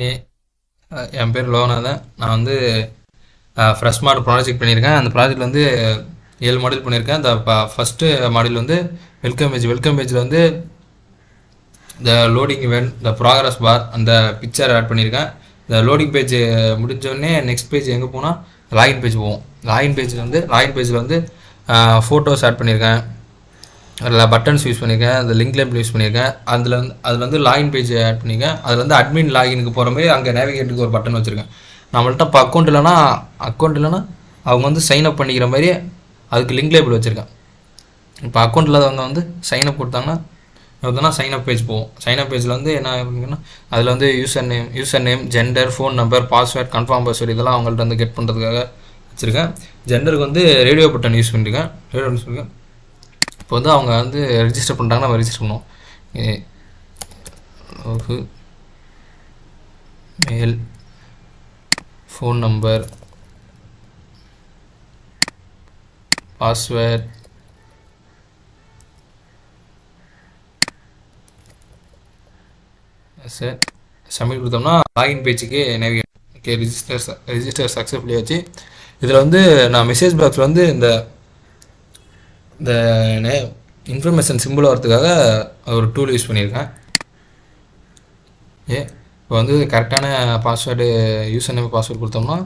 ஏ என் பேர் லோகநாதன். நான் வந்து ஃப்ரெஷ் மாடல் ப்ராஜெக்ட் பண்ணியிருக்கேன். அந்த ப்ராஜெக்ட் வந்து 7 மாடல் பண்ணியிருக்கேன். இந்த ஃபஸ்ட்டு மாடல் வந்து வெல்கம் பேஜில் வந்து இந்த லோடிங் இவெண்ட், இந்த ப்ராக்ரஸ் பார், அந்த பிக்சர் ஆட் பண்ணியிருக்கேன். இந்த லோடிங் பேஜ் முடிஞ்சோடனே நெக்ஸ்ட் பேஜ் எங்கே போனால் லாகின் பேஜ் போவோம். லாகின் பேஜில் வந்து ஃபோட்டோஸ் ஆட் பண்ணியிருக்கேன். அதில் பட்டன்ஸ் யூஸ் பண்ணியிருக்கேன், அந்த லிங்க் லேபிள் யூஸ் பண்ணியிருக்கேன். அதில் வந்து லாகின் பேஜ் ஆட் பண்ணியிருக்கேன். அதில் வந்து அட்மின் லாகினுக்கு போகிற மாதிரி அங்கே நேவிகேட்டுக்கு ஒரு பட்டன் வச்சுருக்கேன். நம்மள்ட்ட இப்போ அக்கௌண்ட் இல்லைன்னா அவங்க வந்து சைன் அப் பண்ணிக்கிற மாதிரி அதுக்கு லிங்க் லேபிள் வச்சுருக்கேன். இப்போ அக்கௌண்ட் இல்லாதவங்க வந்து சைன் அப் கொடுத்தாங்கன்னா சைன் அப் பேஜ் போவோம். சைன் அப் பேஜில் வந்து என்ன பண்ணுங்கன்னா அதில் வந்து user name, gender, phone number, password, confirm password இதெல்லாம் அவங்கள்ட்ட வந்து கெட் பண்ணுறதுக்காக வச்சுருக்கேன். ஜெண்டருக்கு வந்து ரேடியோ பட்டன் யூஸ் பண்ணியிருக்கேன். இப்போ வந்து அவங்க வந்து ரெஜிஸ்டர் பண்ணிட்டாங்கன்னா நம்ம ரெஜிஸ்டர் பண்ணுவோம். Mail, phone number, password, sir submit கொடுத்தோம்னா லாகின் பேஜுக்கு நேவிகேட். ஓகே, ரிஜிஸ்டர் சக்ஸஸ்ஃபுல்லி ஆச்சு. இதில் வந்து நான் மெசேஜ் பாக்ஸில் வந்து இந்த இன்ஃபர்மேஷன் சிம்பிள் வரதுக்காக ஒரு டூல் யூஸ் பண்ணியிருக்கேன். இப்போ வந்து கரெக்டான பாஸ்வேர்டு, யூசர் நேம், பாஸ்வேர்டு கொடுத்தோம்னா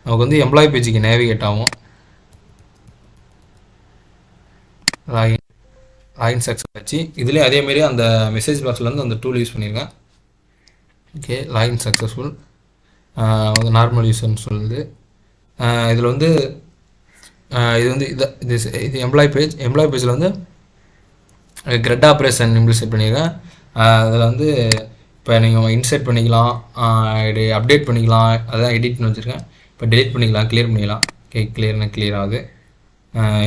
நமக்கு வந்து எம்ப்ளாயி பேஜுக்கு நேவிகேட் ஆகும். லாகின் சக்ஸஸ் ஆச்சு. இதுலேயும் அதேமாரி அந்த மெசேஜ் பாக்ஸில் வந்து அந்த டூல் யூஸ் பண்ணியிருக்கேன். Okay, login successful. வந்து நார்மல் யூஸர்னு சொல்லுது. இதில் வந்து இது வந்து இது எம்ப்ளாயி பேஜில் வந்து கிரெட் ஆப்ரேஷன் இம்ப்ளிமெண்ட் பண்ணியிருக்கேன். அதில் வந்து இப்போ நீங்கள் இன்சர்ட் பண்ணிக்கலாம், அப்டேட் பண்ணிக்கலாம், அதான் எடிட்னு வச்சுருக்கேன். இப்போ டெலிட் பண்ணிக்கலாம், கிளியர் பண்ணிக்கலாம். ஓகே, கிளியர் ஆகுது.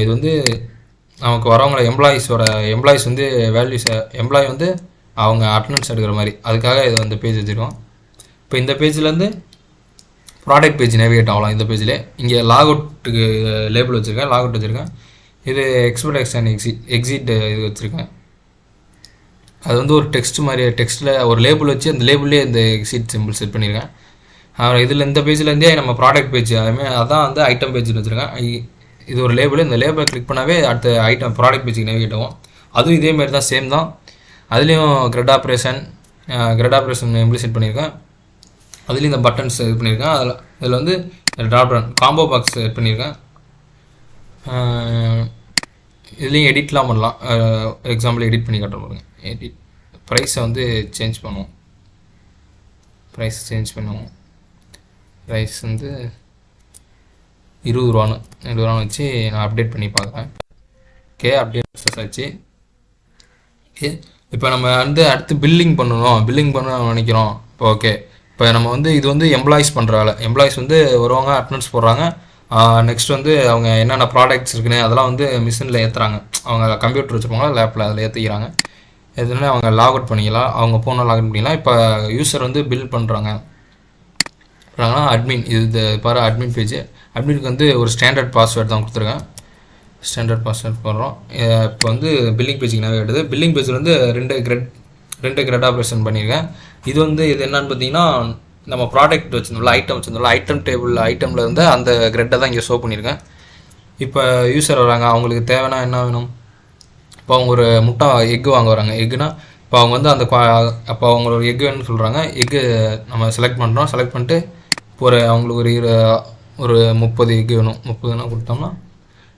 இது வந்து நமக்கு வரவங்கள எம்ப்ளாயிஸ் வந்து எம்ப்ளாயி வந்து அவங்க அட்டண்டன்ஸ் எடுக்கிற மாதிரி அதுக்காக இது வந்து பேஜ் வச்சுருக்கோம். இப்போ இந்த பேஜ்லேருந்து ப்ராடக்ட் பேஜ் நேவிகேட் ஆகலாம். இந்த பேஜில் இங்கே லாக் அவுட்டுக்கு லேபிள் வச்சுருக்கேன். இது எக்ஸ்பெக்ட் அண்ட் எக்ஸிட் இது வச்சுருக்கேன். அது வந்து ஒரு டெக்ஸ்ட்டில் ஒரு லேபிள் வச்சு அந்த லேபிள்லேயே இந்த எக்ஸிட் சிம்பிள் செட் பண்ணியிருக்கேன். இதில் இந்த பேஜ்லேருந்தே நம்ம ப்ராடக்ட் பேஜ் அதான் வந்து ஐட்டம் பேஜ்னு வச்சுருக்கேன். இது ஒரு லேபிள். இந்த லேபிளை கிளிக் பண்ணாவே அடுத்த ப்ராடக்ட் பேஜுக்கு நேவிகேட் ஆகும். அதுவும் இதேமாரி தான், சேம் தான். அதுலேயும் கிரெட் ஆப்ரேஷன் இம்ப்ளிமெண்ட் பண்ணியிருக்கேன். அதுலேயும் இந்த பட்டன்ஸ் இது பண்ணியிருக்கேன். இதில் வந்து ட்ராப்டவுன் காம்போ பாக்ஸ் செட் பண்ணியிருக்கேன். இதுலேயும் எடிட்லாம் பண்ணலாம். எக்ஸாம்பிள் எடிட் பண்ணி காட்டுற பாருங்க. ப்ரைஸை வந்து சேஞ்ச் பண்ணுவோம். ப்ரைஸ் வந்து 20 ரூபான்னு வச்சு நான் அப்டேட் பண்ணி பார்க்குறேன். ஓகே, அப்டேட் ப்ராசஸ் ஆச்சு. ஓகே, இப்போ நம்ம வந்து அடுத்து பில்லிங் பண்ண நினைக்கிறோம். இப்போ ஓகே, இப்போ நம்ம வந்து இது வந்து எம்ப்ளாயிஸ் பண்ணுற வேலை. எம்ப்ளாயிஸ் வந்து வருவாங்க, அட்டண்டன்ஸ் போடுறாங்க. நெக்ஸ்ட் வந்து அவங்க என்னென்ன ப்ராடக்ட்ஸ் இருக்குன்னு அதெல்லாம் வந்து மிஷினில் ஏற்றுறாங்க. அவங்க கம்ப்யூட்டர் வச்சுருப்பாங்க, லேப்பில் அதில் ஏற்றிக்கிறாங்க. எதுனா அவங்க லாக் அவுட் பண்ணிக்கலாம், அவங்க ஃபோனை லாக் அவுட் பண்ணிக்கலாம். இப்போ யூசர் வந்து பில் பண்ணுறாங்கன்னா அட்மின், இது பாரு அட்மின் பேஜ். அட்மினுக்கு வந்து ஒரு ஸ்டாண்டர்ட் பாஸ்வேர்டு தான் கொடுத்துருக்கேன். ஸ்டாண்டர்ட் பாஸ்வேர்ட் போடுறோம். இப்போ வந்து பில்லிங் பேஜுக்கு நேவிகேட். பில்லிங் பேஜில் வந்து ரெண்டு கிரெட் ஆப்ரேஷன் பண்ணியிருக்கேன். இது என்னன்னு பார்த்தீங்கன்னா நம்ம ப்ராடக்ட் வச்சுருந்தோம்ல, ஐட்டமில் இருந்து அந்த கிரெட்டை தான் இங்கே ஷோ பண்ணியிருக்கேன். இப்போ யூசர் வராங்க, அவங்களுக்கு தேவைன்னா என்ன வேணும். இப்போ அவங்க ஒரு எக்கு வாங்க வராங்க. எக்குனா இப்போ அவங்க வந்து அப்போ அவங்க ஒரு எக்கு வேணும்னு சொல்கிறாங்க. எக்கு நம்ம செலக்ட் பண்ணிட்டு இப்போ அவங்களுக்கு ஒரு 30 எக்கு வேணும். 30னா கொடுத்தோம்னா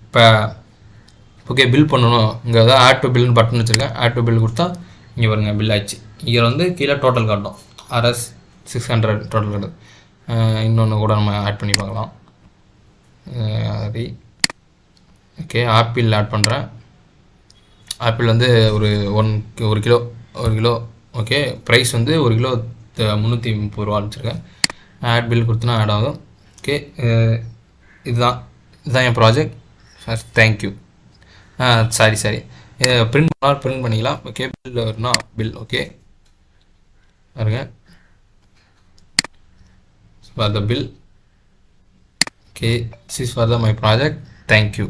இப்போ ஓகே, பில் பண்ணணும். இங்கே தான் ஆட் டு பில்னு பட்டன் வச்சுருக்கேன். ஆட் டு பில் கொடுத்தா இங்கே வருங்க, பில் ஆச்சு. இங்கே வந்து கீழே டோட்டல் காட்டும். RS 600 டோட்டல் காட்டுது. இன்னொன்று கூட நம்ம ஆட் பண்ணி பார்க்கலாம். ஓகே, ஆப்பிள் ஆட் பண்ணுறேன். ஆப்பிள் வந்து ஒரு கிலோ. ஓகே, ப்ரைஸ் வந்து 1 கிலோ 330 ரூபா வச்சுருக்கேன். ஆட் பில் கொடுத்தனா ஆட் ஆகும். ஓகே, இதுதான் என் ப்ராஜெக்ட். தேங்க்யூ. சாரி பிரிண்ட் பண்ணிக்கலாம். ஓகே, பில் வரும்னா பில். ஓகே பாருங்க, for the bill. Okay, this is for the my project. Thank you.